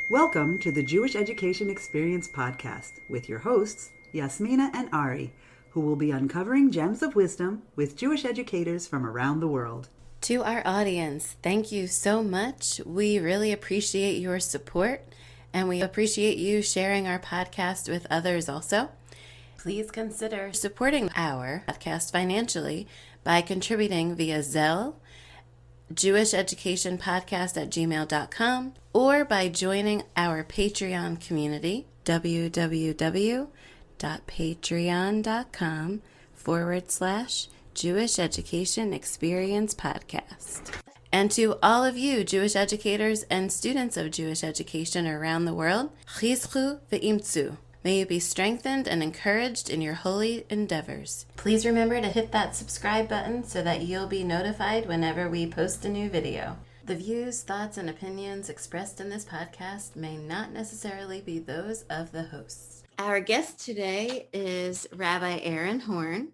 Welcome to the Jewish Education Experience podcast with your hosts, Yasmina and Ari, who will be uncovering gems of wisdom with Jewish educators from around the world. To our audience, thank you so much. We really appreciate your support and we appreciate you sharing our podcast with others also. Please consider supporting our podcast financially by contributing via Zelle, jewisheducationpodcast@gmail.com, or by joining our Patreon community, www.patreon.com/Jewish Education Experience Podcast. And to all of you Jewish educators and students of Jewish education around the world, chizchu ve'imtzu. May you be strengthened and encouraged in your holy endeavors. Please remember to hit that subscribe button so that you'll be notified whenever we post a new video. The views, thoughts, and opinions expressed in this podcast may not necessarily be those of the hosts. Our guest today is Rabbi Aaron Horn.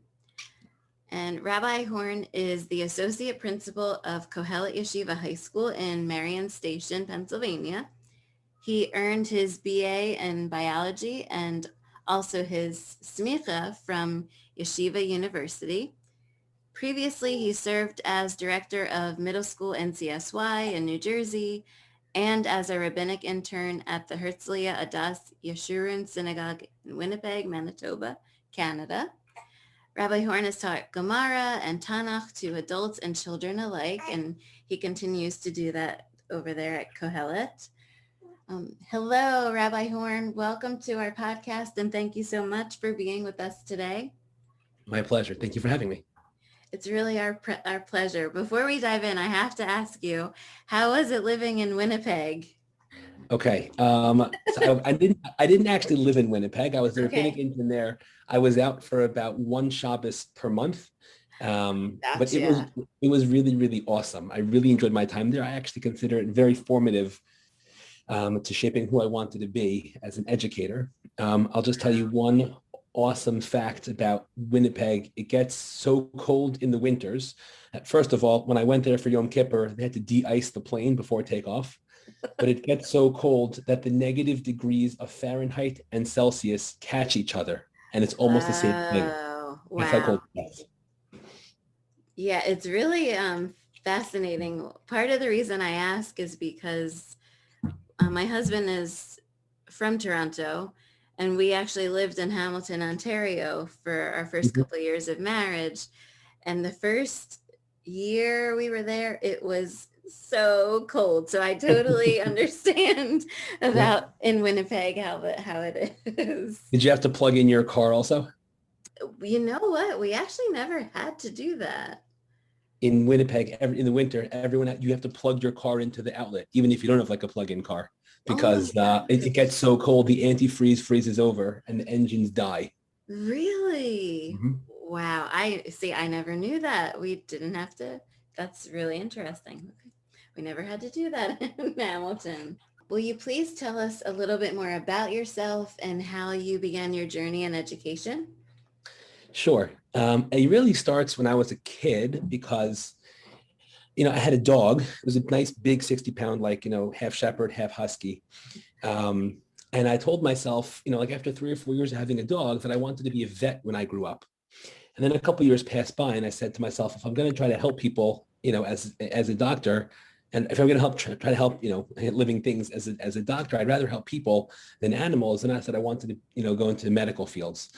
And Rabbi Horn is the Associate Principal of Kohelet Yeshiva High School in Marion Station, Pennsylvania. He earned his BA in biology and also his smicha from Yeshiva University. Previously, he served as director of middle school NCSY in New Jersey and as a rabbinic intern at the Herzliya Adas Yeshurun Synagogue in Winnipeg, Manitoba, Canada. Rabbi Horn has taught Gemara and Tanakh to adults and children alike, and he continues to do that over there at Kohelet. Hello, Rabbi Horn. Welcome to our podcast, and thank you so much for being with us today. My pleasure. Thank you for having me. It's really our pleasure. Before we dive in, I have to ask you, how was it living in Winnipeg? Okay. So I didn't actually live in Winnipeg. I was a rabbinic intern there. I was out for about one Shabbos per month. But it was really, really awesome. I really enjoyed my time there. I actually consider it very formative to shaping who I wanted to be as an educator. I'll just tell you one awesome fact about Winnipeg. It gets so cold in the winters. First of all, when I went there for Yom Kippur, they had to de-ice the plane before takeoff. But it gets so cold that the negative degrees of Fahrenheit and Celsius catch each other. And it's almost the same thing. Wow. That's how cold it gets. Yeah, it's really fascinating. Part of the reason I ask is because my husband is from Toronto, and we actually lived in Hamilton, Ontario for our first couple of years of marriage. And the first year we were there, it was so cold. So I totally understand about in Winnipeg how it is. Did you have to plug in your car also? You know what? We actually never had to do that. In Winnipeg, in the winter, you have to plug your car into the outlet, even if you don't have like a plug-in car, because it gets so cold, the antifreeze freezes over and the engines die. Really? Mm-hmm. Wow. I never knew that. We didn't have to. That's really interesting. Okay. We never had to do that in Hamilton. Will you please tell us a little bit more about yourself and how you began your journey in education? Sure. It really starts when I was a kid because, I had a dog. It was a nice big 60-pound, half shepherd, half husky. And I told myself, after 3 or 4 years of having a dog, that I wanted to be a vet when I grew up. And then a couple of years passed by and I said to myself, if I'm going to try to help people, as a doctor, and if I'm going to try to help, living things as a doctor, I'd rather help people than animals. And I said I wanted to, go into medical fields.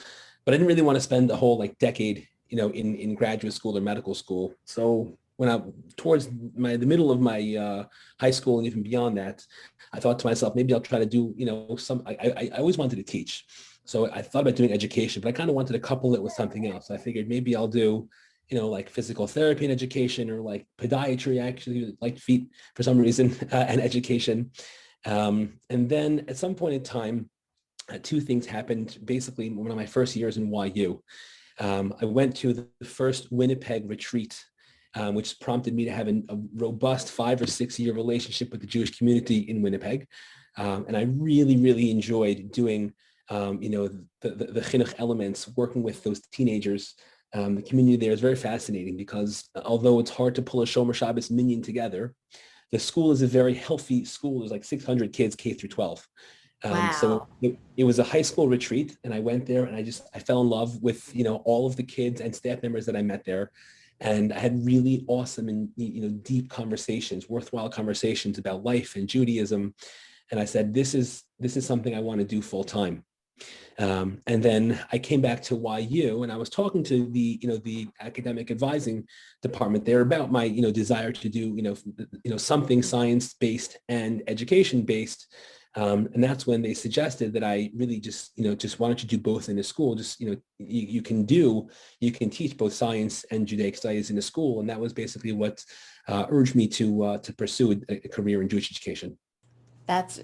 But I didn't really want to spend the whole decade, in graduate school or medical school. So when towards the middle of my high school and even beyond that, I thought to myself, maybe I'll try to do, I always wanted to teach. So I thought about doing education, but I kind of wanted to couple it with something else. I figured maybe I'll do, physical therapy and education, or podiatry, actually, feet for some reason, and education. And then at some point in time, two things happened. Basically, one of my first years in YU, I went to the first Winnipeg retreat, which prompted me to have a robust 5 or 6 year relationship with the Jewish community in Winnipeg. And I really, really enjoyed doing, the chinuch elements, working with those teenagers. The community there is very fascinating because although it's hard to pull a Shomer Shabbos minyan together, the school is a very healthy school. There's like 600 kids, K through 12. So Wow. it was a high school retreat, and I went there, and I fell in love with, all of the kids and staff members that I met there. And I had really awesome and, deep conversations, worthwhile conversations about life and Judaism. And I said, this is something I want to do full time. And then I came back to YU, and I was talking to the academic advising department there about my, desire to do, something science-based and education-based. And that's when they suggested that I really just wanted to do both in a school. Just, you can teach both science and Judaic studies in a school. And that was basically what urged me to pursue a career in Jewish education. That's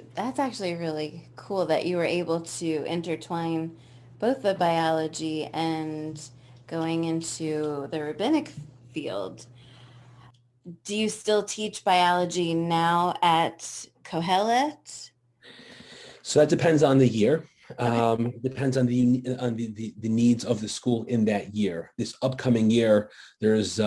actually really cool that you were able to intertwine both the biology and going into the rabbinic field. Do you still teach biology now at Kohelet? So that depends on the year. Okay. Depends on the needs of the school in that year. This upcoming year, there's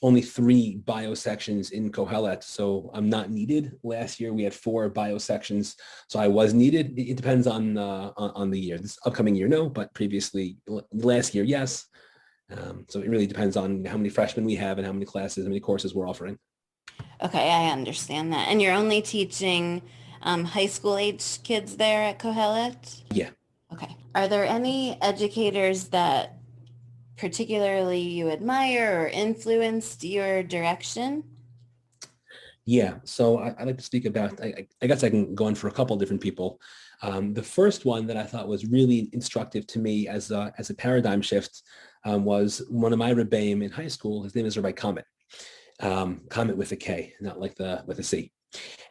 only 3 bio sections in Kohelet, so I'm not needed. Last year we had 4 bio sections, so I was needed. It depends on the year. This upcoming year, no, but previously last year, yes. So it really depends on how many freshmen we have and how many classes, how many courses we're offering. Okay, I understand that. And you're only teaching high school age kids there at Kohelet? Yeah. Okay. Are there any educators that particularly you admire or influenced your direction? Yeah, so I like to speak about, I guess I can go on for a couple of different people. The first one that I thought was really instructive to me as a paradigm shift was one of my Rebbeim in high school. His name is Rabbi Comet. Comet with a K, not like with a C.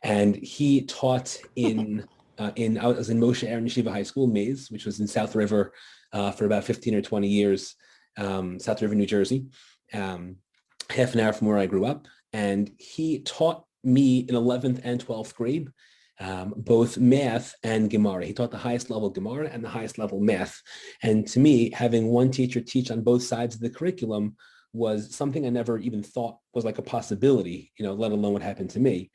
And he taught I was in Moshe Aaron Yeshiva High School, Maze, which was in South River for about 15 or 20 years, South River, New Jersey, half an hour from where I grew up. And he taught me in 11th and 12th grade, both math and Gemara. He taught the highest level Gemara and the highest level math. And to me, having one teacher teach on both sides of the curriculum was something I never even thought was like a possibility, let alone what happened to me.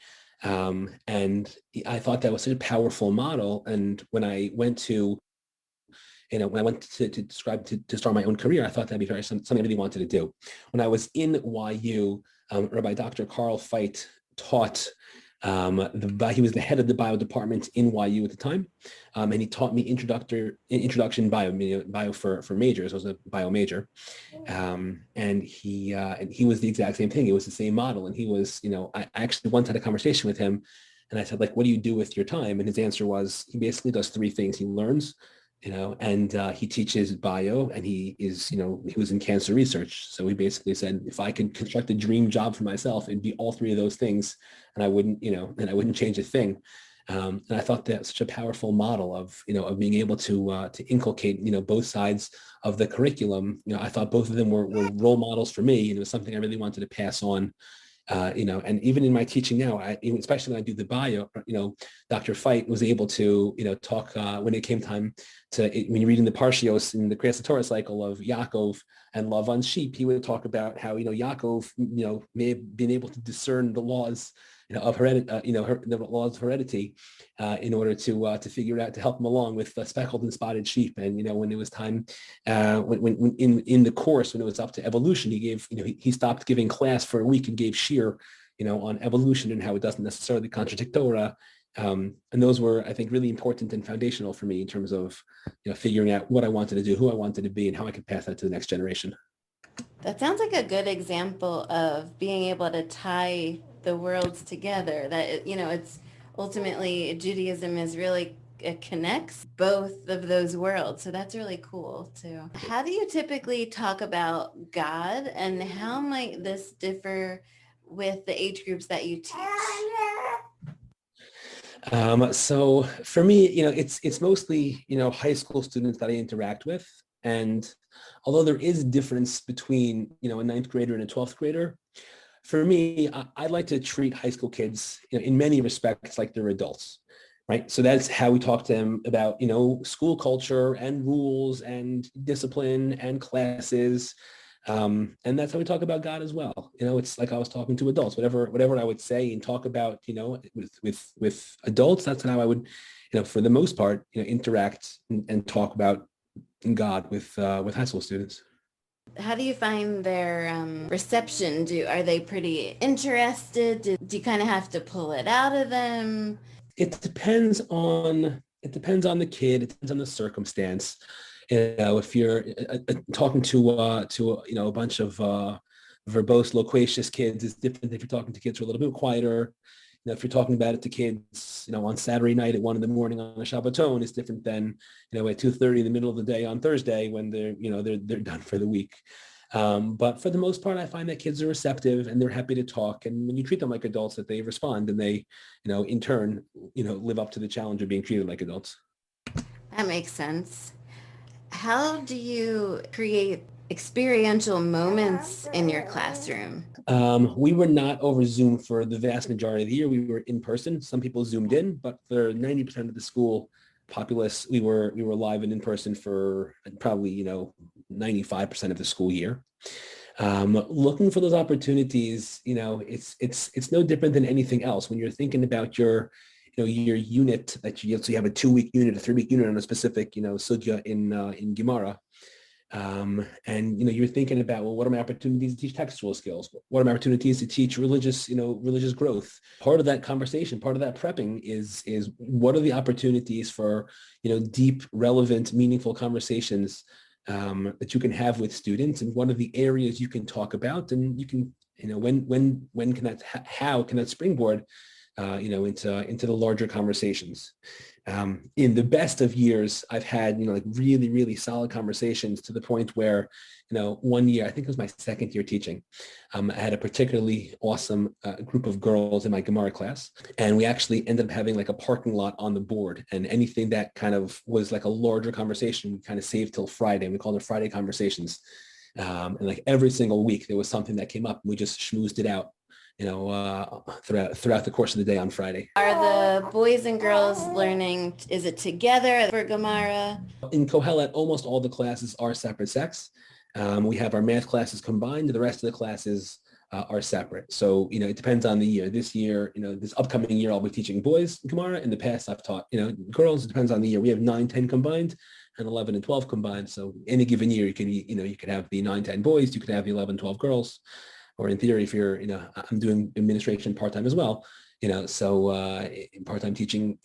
And I thought that was such a powerful model. And when I went to start my own career, I thought that'd be something I really wanted to do. When I was in YU, Rabbi Dr. Carl Feit taught, he was the head of the bio department in YU at the time. And he taught me introduction bio for majors. I was a bio major. And he was the exact same thing. It was the same model. And he was, I actually once had a conversation with him, and I said, like, what do you do with your time? And his answer was, he basically does 3 things. He learns, and he teaches bio, and he was in cancer research. So he basically said, if I could construct a dream job for myself, it'd be all 3 of those things, and I wouldn't change a thing. And I thought that was such a powerful model of being able to inculcate, both sides of the curriculum. I thought both of them were role models for me, and it was something I really wanted to pass on. And even in my teaching now, especially when I do the bio, Dr. Feit was able to, talk when it came time to, when you're reading the Parshios in the Kriyas Torah cycle of Yaakov and Lavan's sheep, he would talk about how, Yaakov, may have been able to discern the laws of heredity, the laws of heredity, in order to figure it out, to help him along with speckled and spotted sheep. And when it was time, when in the course, when it was up to evolution, he gave, he stopped giving class for a week and gave shir, on evolution and how it doesn't necessarily contradict Torah. And those were, I think, really important and foundational for me in terms of, figuring out what I wanted to do, who I wanted to be, and how I could pass that to the next generation. That sounds like a good example of being able to tie the worlds together. That, it's ultimately Judaism is really, it connects both of those worlds. So that's really cool too. How do you typically talk about God, and how might this differ with the age groups that you teach? So for me, it's mostly, high school students that I interact with. And although there is a difference between, a 9th grader and a 12th grader, for me, I like to treat high school kids, in many respects like they're adults, right? So that's how we talk to them about, school culture and rules and discipline and classes. And that's how we talk about God as well. It's like I was talking to adults, whatever I would say and talk about, with adults, that's how I would, for the most part, interact and talk about God with high school students. How do you find their reception? Are they pretty interested? Do you kind of have to pull it out of them? It depends on the kid. It depends on the circumstance. If you're talking to a bunch of verbose, loquacious kids, it's different than if you're talking to kids who are a little bit quieter. If you're talking about it to kids, on Saturday night at 1 a.m. on a Shabbaton, it's different than, at 2:30 in the middle of the day on Thursday when they're done for the week. But for the most part, I find that kids are receptive and they're happy to talk. And when you treat them like adults, that they respond and they, in turn, live up to the challenge of being treated like adults. That makes sense. How do you create experiential moments in your classroom? We were not over Zoom for the vast majority of the year. We were in person. Some people Zoomed in, but for 90% of the school populace, we were live and in person for probably 95% of the school year. Looking for those opportunities, it's no different than anything else. When you're thinking about your unit that so you have a 2-week unit, a 3-week unit on a specific sugya in Gemara. And you're thinking about, well, what are my opportunities to teach textual skills? What are my opportunities to teach religious growth? Part of that conversation, part of that prepping is what are the opportunities for deep, relevant, meaningful conversations that you can have with students, and what are the areas you can talk about, and you can when can that how can that springboard into the larger conversations. In the best of years, I've had, really, really solid conversations to the point where, one year, I think it was my second year teaching, I had a particularly awesome group of girls in my Gemara class. And we actually ended up having like a parking lot on the board, and anything that kind of was like a larger conversation, we kind of saved till Friday. We called it Friday conversations. And like every single week, there was something that came up and we just schmoozed it out throughout the course of the day on Friday. Are the boys and girls learning, is it together for Gemara? In Kohelet, almost all the classes are separate sex. We have our math classes combined. The rest of the classes are separate. So, it depends on the year. This year, this upcoming year, I'll be teaching boys Gemara. In the past, I've taught, girls. It depends on the year. We have 9, 10 combined and 11 and 12 combined. So in a given year, you could have the 9, 10 boys, you could have the 11, 12 girls. Or in theory, if you're, I'm doing administration part-time as well, so part-time teaching,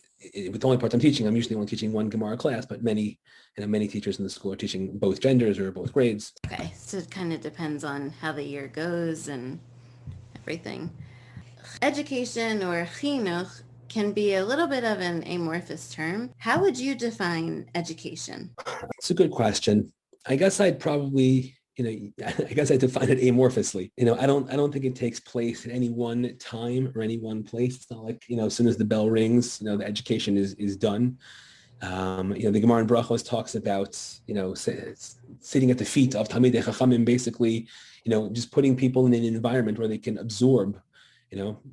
with only part-time teaching, I'm usually only teaching one Gemara class, but many teachers in the school are teaching both genders or both grades. Okay, so it kind of depends on how the year goes and everything. Education, or chinuch, can be a little bit of an amorphous term. How would you define education? It's a good question. I guess I'd probably... I guess I define it amorphously. I don't think it takes place at any one time or any one place. It's not like, as soon as the bell rings, the education is done. The Gemara in Brachos talks about, sitting at the feet of Talmidei Chachamim, basically, just putting people in an environment where they can absorb,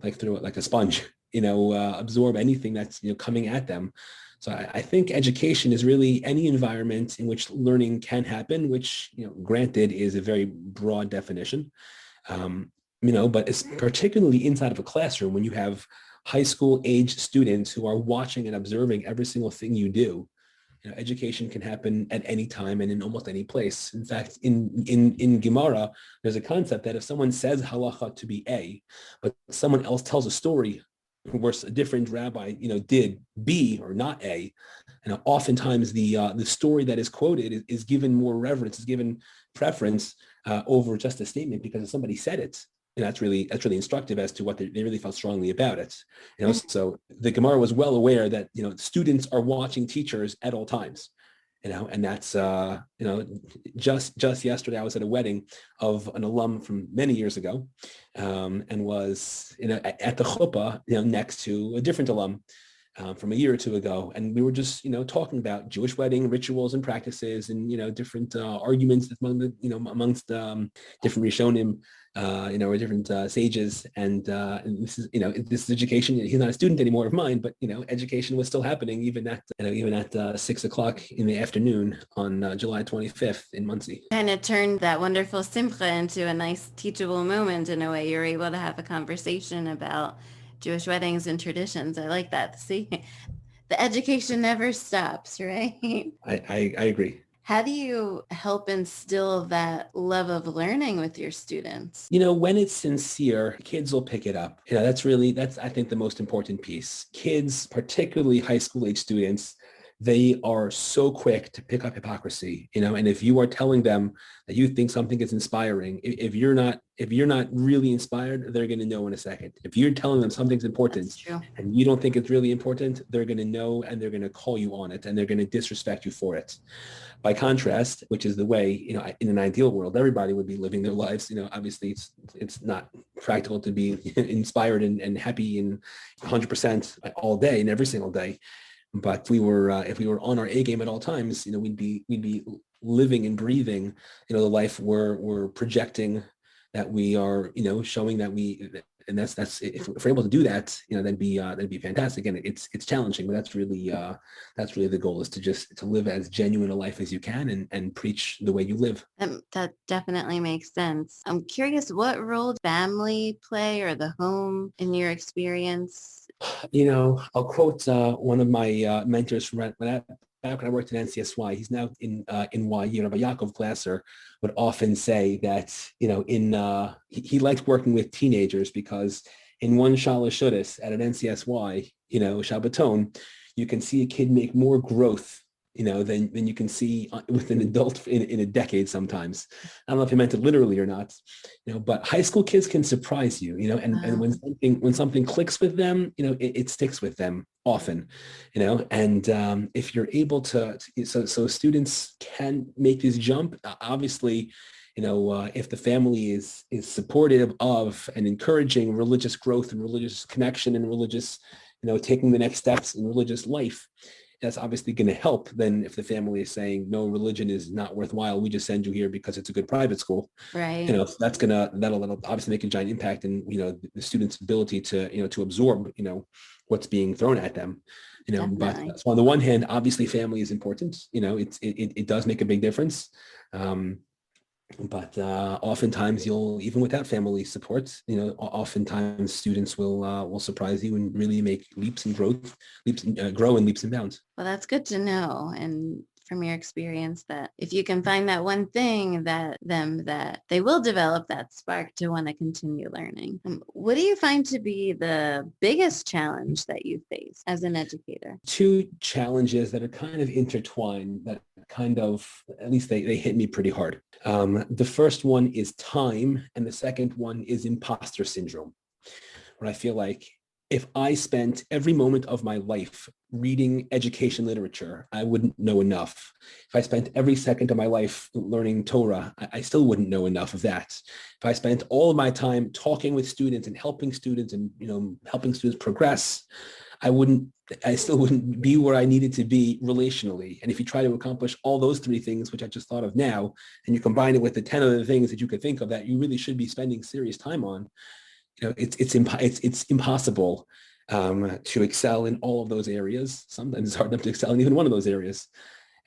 like through like a sponge, absorb anything that's, coming at them. So I think education is really any environment in which learning can happen, which, granted is a very broad definition, but it's particularly inside of a classroom when you have high school age students who are watching and observing every single thing you do. Education can happen at any time and in almost any place. In fact, in Gemara, there's a concept that if someone says halacha to be A, but someone else tells a story where a different rabbi, did B or not A, and oftentimes the story that is quoted is given more reverence, is given preference over just a statement because somebody said it. And that's really instructive as to what they really felt strongly about it. So the Gemara was well aware that students are watching teachers at all times. And that's, just yesterday I was at a wedding of an alum from many years ago, and was, at the chuppah, next to a different alum, from a year or two ago, and we were just talking about Jewish wedding rituals and practices, and different arguments among the amongst different Rishonim, or different sages, and this is education. He's not a student anymore of mine, but education was still happening even at 6:00 in the afternoon on July 25th in Muncie. Kind of turned that wonderful simcha into a nice teachable moment in a way. You're able to have a conversation about Jewish weddings and traditions. I like that. See, the education never stops, right? I agree. How do you help instill that love of learning with your students? When it's sincere, kids will pick it up. That's I think the most important piece. Kids, particularly high school age students, they are so quick to pick up hypocrisy, and if you are telling them that you think something is inspiring, if you're not really inspired, they're going to know in a second. If you're telling them something's important and you don't think it's really important, they're going to know, and they're going to call you on it, and they're going to disrespect you for it. By contrast, which is the way, in an ideal world, everybody would be living their lives. Obviously it's not practical to be inspired and happy and 100% all day and every single day. But if we were on our A game at all times, we'd be living and breathing, the life we're projecting, that we are, showing that and that's if we're able to do that, that'd be fantastic. And it's challenging, but that's really the goal, is to live as genuine a life as you can and preach the way you live. That definitely makes sense. I'm curious, what role did family play, or the home, in your experience? I'll quote one of my mentors from back when I worked at NCSY. He's now in YU. Rabbi Yaakov Glasser would often say that he liked working with teenagers, because in one Shalosh Shudas at an NCSY, Shabbaton, you can see a kid make more growth than you can see with an adult in a decade sometimes. I don't know if he meant it literally or not, but high school kids can surprise you, and when something clicks with them, it sticks with them often, and if you're able to, so students can make this jump. Obviously, if the family is supportive of and encouraging religious growth and religious connection and religious, taking the next steps in religious life, that's obviously going to help. Then if the family is saying, no, religion is not worthwhile, we just send you here because it's a good private school, right? That'll obviously make a giant impact in, the student's ability to absorb, what's being thrown at them, but so on the one hand, obviously family is important, it does make a big difference. But oftentimes even without family support, oftentimes students will surprise you and really make grow in leaps and bounds. Well, that's good to know. And from your experience, that if you can find that one thing that they will develop that spark to want to continue learning. What do you find to be the biggest challenge that you face as an educator? Two challenges that are kind of intertwined, that kind of, at least they hit me pretty hard. The first one is time, and the second one is imposter syndrome, where I feel like if I spent every moment of my life reading education literature, I wouldn't know enough. If I spent every second of my life learning Torah, I still wouldn't know enough of that. If I spent all of my time talking with students and helping students and, helping students progress, I still wouldn't be where I needed to be relationally. And if you try to accomplish all those three things, which I just thought of now, and you combine it with the 10 other things that you could think of that you really should be spending serious time on, it's impossible to excel in all of those areas. Sometimes it's hard enough to excel in even one of those areas.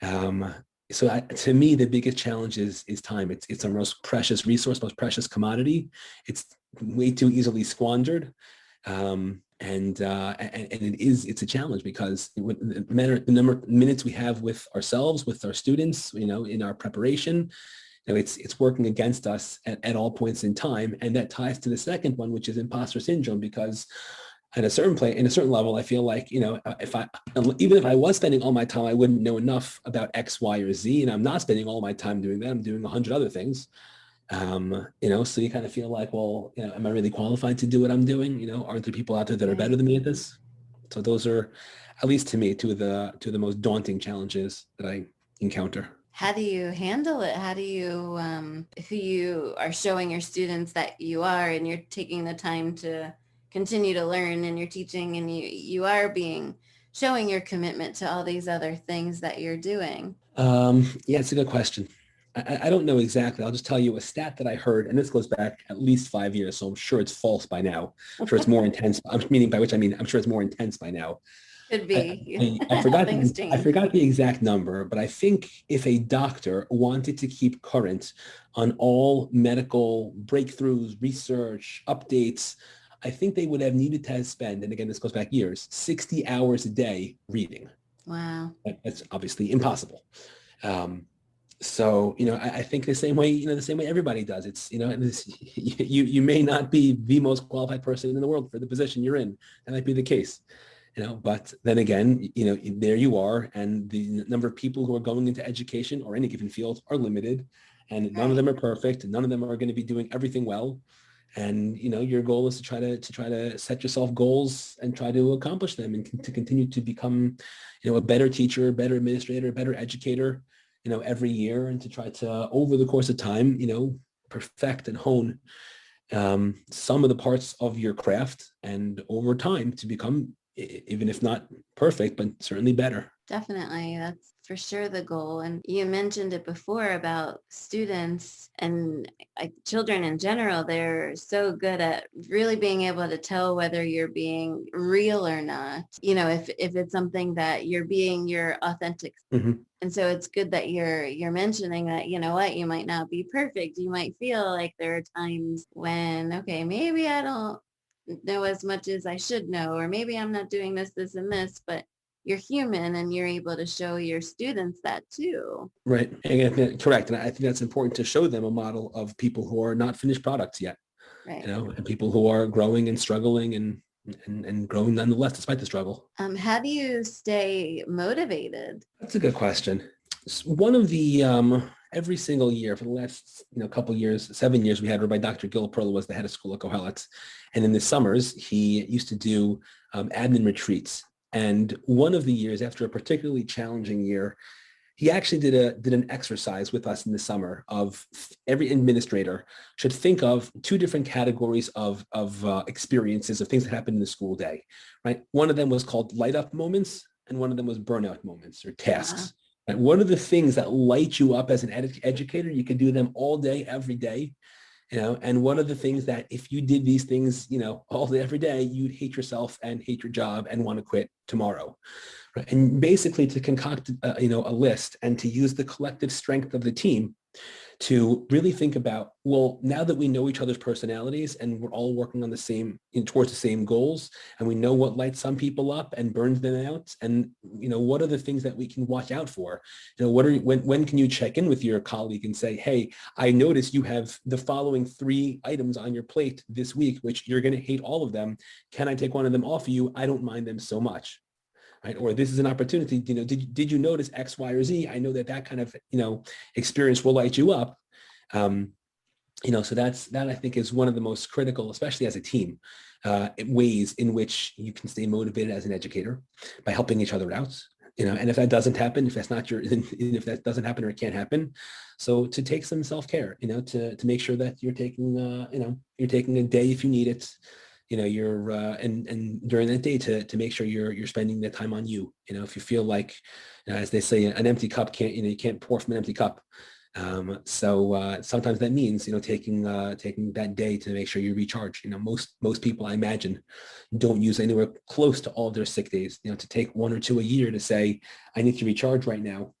So to me, the biggest challenge is time. It's our most precious resource, most precious commodity. It's way too easily squandered. And it's a challenge, because the number of minutes we have with ourselves, with our students, in our preparation, it's working against us at all points in time. And that ties to the second one, which is imposter syndrome, because at a certain level, I feel like, even if I was spending all my time, I wouldn't know enough about X, Y, or Z. And I'm not spending all my time doing that. I'm doing 100 other things. So you kind of feel like, well, am I really qualified to do what I'm doing? Aren't there people out there that are better than me at this? So those are, at least to me, two of the most daunting challenges that I encounter. How do you handle it? How do you, if you are showing your students that you are, and you're taking the time to continue to learn, and you're teaching, and you are being showing your commitment to all these other things that you're doing? Yeah, it's a good question. I don't know exactly. I'll just tell you a stat that I heard, and this goes back at least 5 years, so I'm sure it's false by now. I'm sure it's more intense. I'm meaning by which I mean I'm sure it's more intense by now. Could I, be. I forgot Things I change. forgot the exact number, but I think if a doctor wanted to keep current on all medical breakthroughs, research, updates, I think they would have needed to spend, and again, this goes back years, 60 hours a day reading. Wow. That's obviously impossible. Um, so, I think the same way, the same way everybody does. It's, you may not be the most qualified person in the world for the position you're in. That might be the case, but then again, there you are. And the number of people who are going into education or any given field are limited, and none of them are perfect. None of them are going to be doing everything well. And, your goal is to try to set yourself goals and try to accomplish them and to continue to become, a better teacher, better administrator, better educator, every year, and to try to, over the course of time, perfect and hone some of the parts of your craft, and over time to become, even if not perfect, but certainly better. Definitely. That's for sure the goal. And you mentioned it before about students and children in general. They're so good at really being able to tell whether you're being real or not. If it's something that you're being your authentic. Mm-hmm. And so it's good that you're mentioning that, you might not be perfect. You might feel like there are times when, okay, maybe I don't know as much as I should know, or maybe I'm not doing this, and this, but you're human and you're able to show your students that too. Right. And correct. And I think that's important to show them a model of people who are not finished products yet, Right. And people who are growing and struggling and growing nonetheless, despite the struggle. How do you stay motivated? That's a good question. One of the, every single year for the last, couple years, 7 years, we had Rabbi Dr. Gil Perla was the head of school at Koheletz. And in the summers, he used to do admin retreats. And one of the years, after a particularly challenging year, he actually did an exercise with us in the summer of every administrator should think of two different categories of experiences of things that happened in the school day, right? One of them was called light up moments, and one of them was burnout moments or tasks. Right? What are the things that light you up as an educator? You can do them all day, every day. And one of the things that if you did these things, all day, every day, you'd hate yourself and hate your job and want to quit tomorrow. Right? And basically to concoct, a list and to use the collective strength of the team to really think about, well, now that we know each other's personalities and we're all working on the same, towards the same goals, and we know what lights some people up and burns them out, and what are the things that we can watch out for? When can you check in with your colleague and say, hey, I noticed you have the following 3 items on your plate this week, which you're going to hate all of them. Can I take one of them off of you? I don't mind them so much. Right? Or this is an opportunity, did you notice X, Y, or Z? I know that kind of, experience will light you up. So that I think is one of the most critical, especially as a team, ways in which you can stay motivated as an educator by helping each other out. And if that doesn't happen, if that doesn't happen or it can't happen, so to take some self-care, to make sure that you're taking, you're taking a day if you need it, you're and during that day to make sure you're spending the time on you. If you feel like, as they say, an empty cup can't, you can't pour from an empty cup. So sometimes that means, taking that day to make sure you recharge. Most people, I imagine, don't use anywhere close to all of their sick days. To take 1 or 2 a year to say, I need to recharge right now.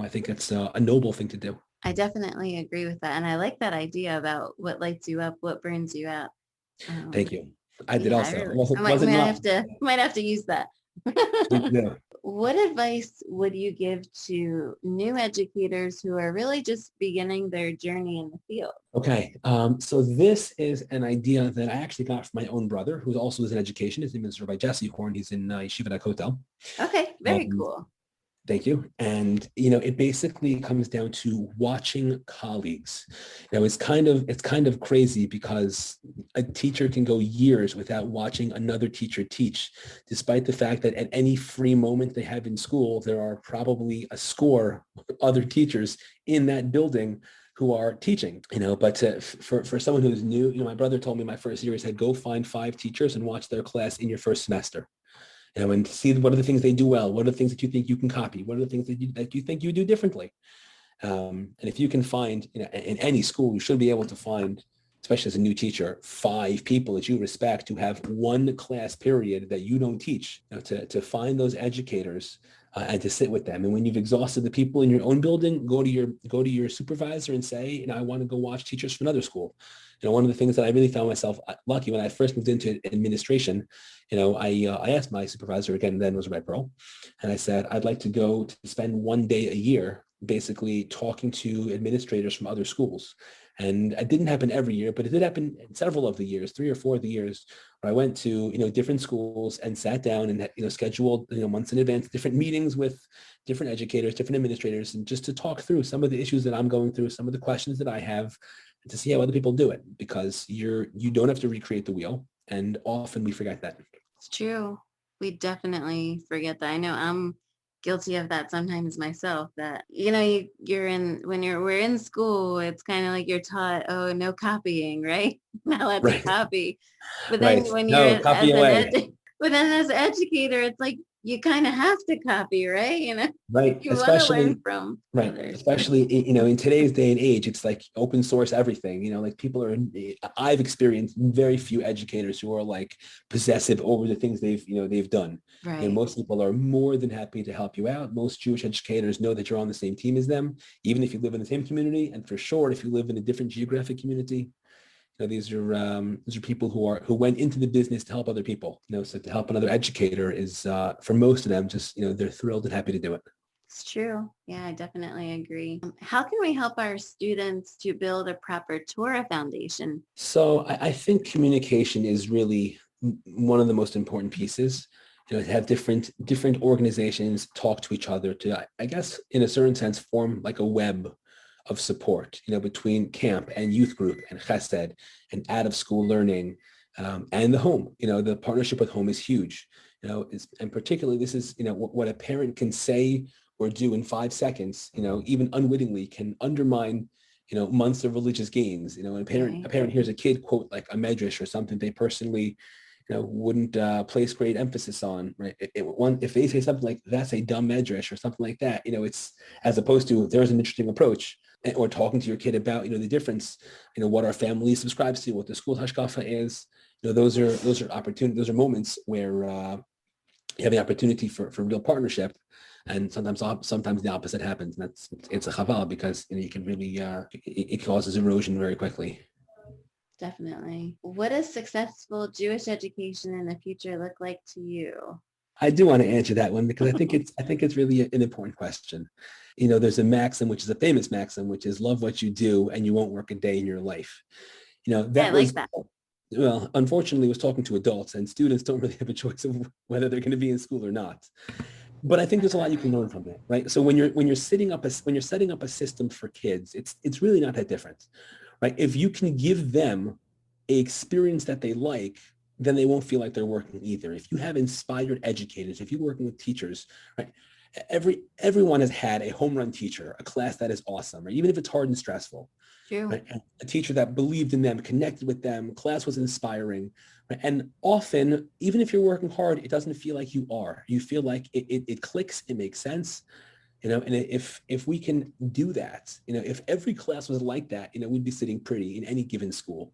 I think that's a noble thing to do. I definitely agree with that. And I like that idea about what lights you up, what burns you out. Thank you. I did also. I might have to use that. Yeah. What advice would you give to new educators who are really just beginning their journey in the field? Okay, so this is an idea that I actually got from my own brother, who also is in education. His name is Rabbi Jesse Horn. He's in Yeshiva Hotel. Okay, very cool. Thank you. And, it basically comes down to watching colleagues. It's kind of crazy because a teacher can go years without watching another teacher teach, despite the fact that at any free moment they have in school, there are probably a score of other teachers in that building who are teaching, but for someone who's new, my brother told me my first year, he said, go find 5 teachers and watch their class in your first semester. and see what are the things they do well, what are the things that you think you can copy, what are the things that you think you do differently. And if you can find, in any school, you should be able to find, especially as a new teacher, 5 people that you respect who have one class period that you don't teach, to find those educators and to sit with them. And when you've exhausted the people in your own building, go to your supervisor and say, I want to go watch teachers from another school. One of the things that I really found myself lucky when I first moved into administration, I asked my supervisor, again, then was Rabbi Pearl, and I said, I'd like to go to spend one day a year basically talking to administrators from other schools. And it didn't happen every year, but it did happen in several of the years, 3 or 4 of the years, where I went to, different schools and sat down and, scheduled, months in advance, different meetings with different educators, different administrators, and just to talk through some of the issues that I'm going through, some of the questions that I have, and to see how other people do it, because you don't have to recreate the wheel. And often we forget that. It's true. We definitely forget that. I know I'm guilty of that sometimes myself, that we're in school, it's kind of like you're taught, oh, no copying, right? Not allowed to Right. copy. But Right. then when No, copy away. but then as an educator, it's like you kind of have to copy, right? Right. You want to learn from others. Especially, in today's day and age, it's like open source everything, like I've experienced very few educators who are like possessive over the things they've done. Right. Most people are more than happy to help you out. Most Jewish educators know that you're on the same team as them, even if you live in the same community. And for sure, if you live in a different geographic community, these are people who went into the business to help other people. So to help another educator is, for most of them, just they're thrilled and happy to do it. It's true. Yeah, I definitely agree. How can we help our students to build a proper Torah foundation? So I think communication is really one of the most important pieces. To have different organizations talk to each other to, I guess, in a certain sense, form like a web of support, between camp and youth group and chesed and out of school learning, and the home. The partnership with home is huge. And particularly this is, what a parent can say or do in 5 seconds, even unwittingly, can undermine, months of religious gains. A parent hears a kid quote like a medrash or something they personally, wouldn't place great emphasis on, right? If they say something like, that's a dumb medrash or something like that, it's, as opposed to, there's an interesting approach, or talking to your kid about, the difference, what our family subscribes to, what the school hashkafa is. Those are opportunities, those are moments where you have the opportunity for real partnership. And sometimes the opposite happens. And it's a chaval, because you can really, it causes erosion very quickly. Definitely. What does successful Jewish education in the future look like to you? I do want to answer that one, because I think it's really an important question. There's a maxim, which is a famous maxim, which is love what you do and you won't work a day in your life. That I like that. Well, unfortunately, I was talking to adults, and students don't really have a choice of whether they're going to be in school or not. But I think there's a lot you can learn from that, right? So when you're setting up a system for kids, it's really not that different, right? If you can give them a experience that they like, then they won't feel like they're working either. If you have inspired educators, if you're working with teachers, right? Everyone has had a home run teacher, a class that is awesome, right? Even if it's hard and stressful. True. Right? A teacher that believed in them, connected with them, class was inspiring. Right? And often, even if you're working hard, it doesn't feel like you are. You feel like it clicks, it makes sense. And if we can do that, if every class was like that, we'd be sitting pretty in any given school.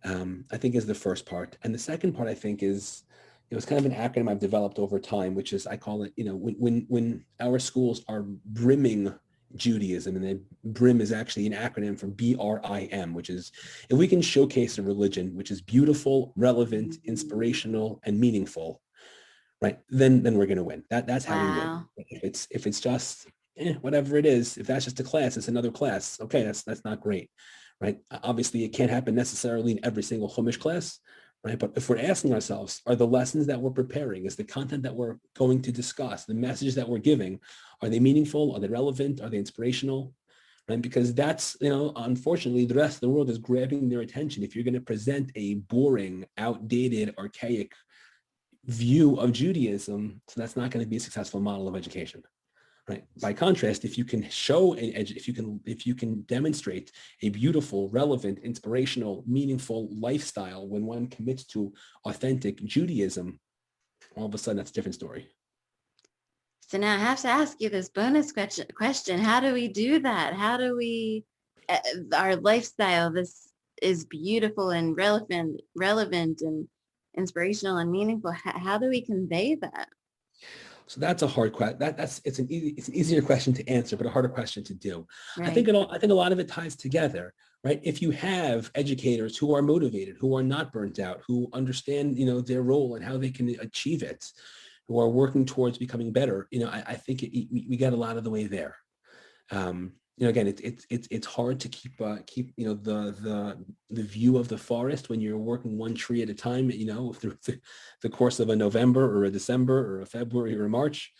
I think is the first part. And the second part, I think, is, it's kind of an acronym I've developed over time, which is, I call it, when our schools are brimming Judaism, and the BRIM is actually an acronym for BRIM, which is, if we can showcase a religion which is beautiful, relevant, inspirational, and meaningful, right, then we're going to win. That's how we win. If it's just whatever it is, if that's just a class, it's another class. Okay, that's not great. Right? Obviously, it can't happen necessarily in every single Chumash class, right? But if we're asking ourselves, are the lessons that we're preparing, is the content that we're going to discuss, the messages that we're giving, are they meaningful? Are they relevant? Are they inspirational? Right? Because that's, unfortunately, the rest of the world is grabbing their attention. If you're going to present a boring, outdated, archaic view of Judaism, so that's not going to be a successful model of education. Right. By contrast, if you can show if you can demonstrate a beautiful, relevant, inspirational, meaningful lifestyle when one commits to authentic Judaism, All of a sudden, that's a different story. So now I have to ask you this bonus question. How do we do that? How do we, our lifestyle, this is beautiful and relevant and inspirational and meaningful. How do we convey that? So that's a hard question. It's an easier question to answer, but a harder question to do. Right. I think a lot of it ties together, right? If you have educators who are motivated, who are not burnt out, who understand, their role and how they can achieve it, who are working towards becoming better, I think we get a lot of the way there. Again, it's hard to keep the view of the forest when you're working one tree at a time, through the course of a November or a December or a February or a March,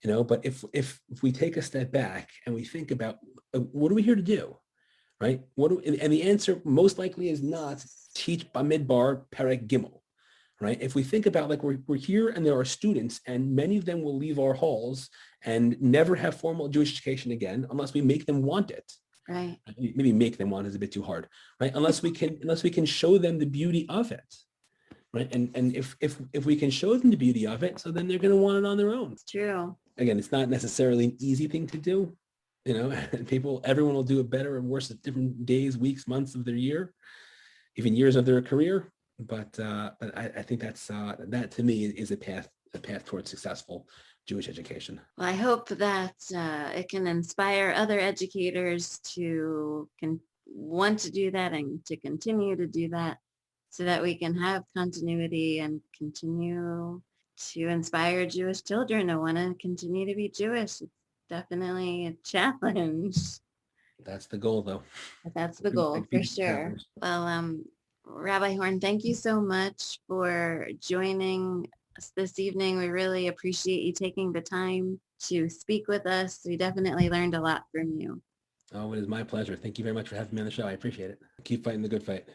but if we take a step back and we think about what are we here to do, right? And the answer most likely is not teach Bamidbar Perek Gimel. Right? If we think about like we're here and there are students and many of them will leave our halls and never have formal Jewish education again unless we make them want it. Right. Maybe make them want is a bit too hard, right? Unless we can show them the beauty of it. Right. And if we can show them the beauty of it, so then they're going to want it on their own. It's true. Again, it's not necessarily an easy thing to do. Everyone will do it better and worse at different days, weeks, months of their year, even years of their career. But I think that to me is a path towards successful Jewish education. Well, I hope that it can inspire other educators to want to do that and to continue to do that so that we can have continuity and continue to inspire Jewish children to want to continue to be Jewish. It's definitely a challenge. That's the goal, though. That's the goal, for sure. Well, Rabbi Horn, thank you so much for joining us this evening. We really appreciate you taking the time to speak with us. We definitely learned a lot from you. Oh, it is my pleasure. Thank you very much for having me on the show. I appreciate it. Keep fighting the good fight.